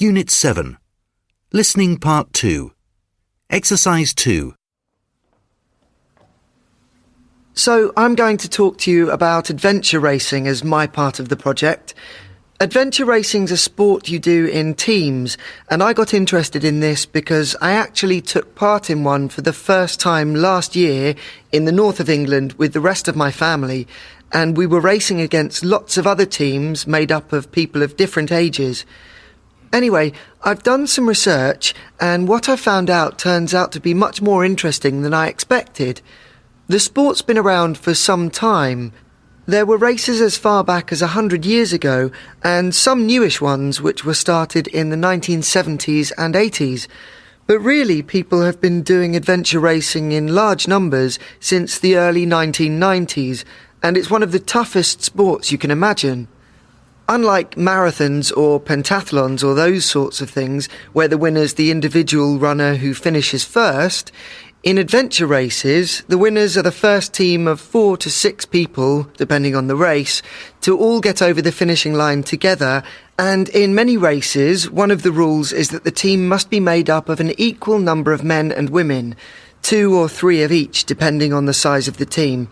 Unit 7. Listening Part 2. Exercise 2. So I'm going to talk to you about adventure racing as my part of the project. Adventure racing's a sport you do in teams, and I got interested in this because I actually took part in one for the first time last year in the north of England with the rest of my family, and we were racing against lots of other teams made up of people of different ages. Anyway, I've done some research, and what I found out turns out to be much more interesting than I expected. The sport's been around for some time. There were races as far back as 100 years ago, and some newish ones which were started in the 1970s and 80s. But really, people have been doing adventure racing in large numbers since the early 1990s, and it's one of the toughest sports you can imagine. Unlike marathons or pentathlons or those sorts of things, where the winner's the individual runner who finishes first, in adventure races, the winners are the first team of 4 to 6 people, depending on the race, to all get over the finishing line together, and in many races, one of the rules is that the team must be made up of an equal number of men and women, 2 or 3 of each, depending on the size of the team.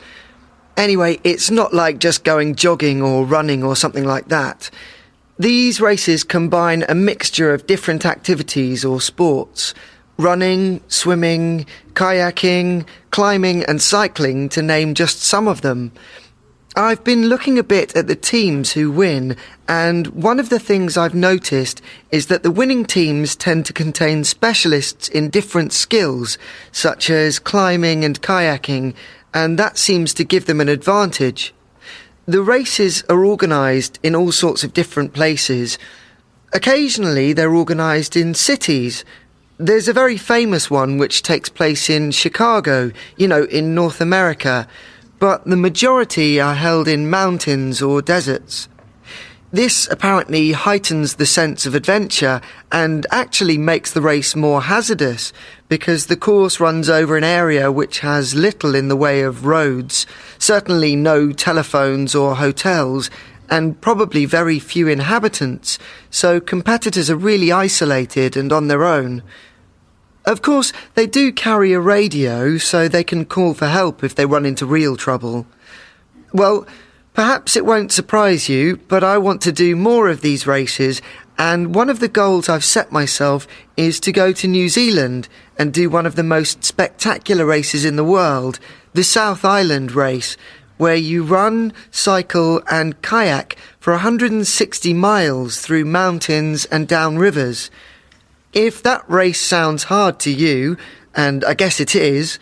Anyway, it's not like just going jogging or running or something like that. These races combine a mixture of different activities or sports: running, swimming, kayaking, climbing and cycling, to name just some of them. I've been looking a bit at the teams who win, and one of the things I've noticed is that the winning teams tend to contain specialists in different skills, such as climbing and kayaking, and that seems to give them an advantage. The races are organised in all sorts of different places. Occasionally they're organised in cities. There's a very famous one which takes place in Chicago, in North America, but the majority are held in mountains or deserts. This apparently heightens the sense of adventure and actually makes the race more hazardous, because the course runs over an area which has little in the way of roads, certainly no telephones or hotels, and probably very few inhabitants, so competitors are really isolated and on their own. Of course, they do carry a radio, so they can call for help if they run into real trouble. Well, perhaps it won't surprise you, but I want to do more of these races, and one of the goals I've set myself is to go to New Zealand and do one of the most spectacular races in the world, the South Island race, where you run, cycle and kayak for 160 miles through mountains and down rivers. If that race sounds hard to you, and I guess it is,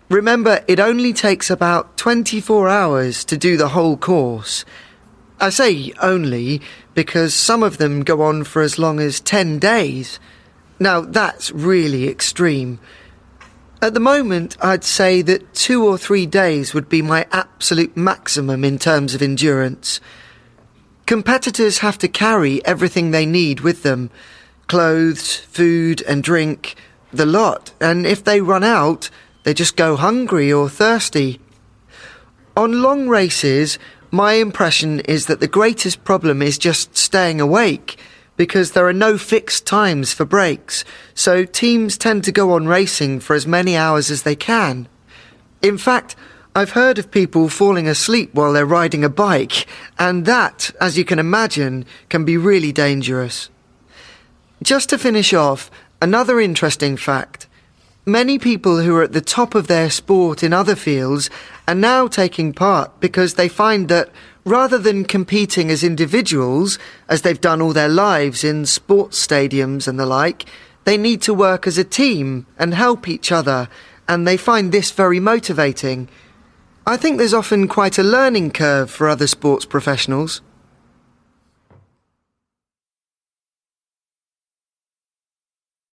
remember it only takes about 24 hours to do the whole course. I say only because some of them go on for as long as 10 days. Now that's really extreme. At the moment, I'd say that 2 or 3 days would be my absolute maximum in terms of endurance. Competitors have to carry everything they need with them: clothes, food and drink, the lot, and if they run out, they just go hungry or thirsty. On long races, my impression is that the greatest problem is just staying awake, because there are no fixed times for breaks, so teams tend to go on racing for as many hours as they can. In fact, I've heard of people falling asleep while they're riding a bike, and that, as you can imagine, can be really dangerous. Just to finish off, another interesting fact: many people who are at the top of their sport in other fields are now taking part because they find that rather than competing as individuals, as they've done all their lives in sports stadiums and the like, they need to work as a team and help each other, and they find this very motivating. I think there's often quite a learning curve for other sports professionals.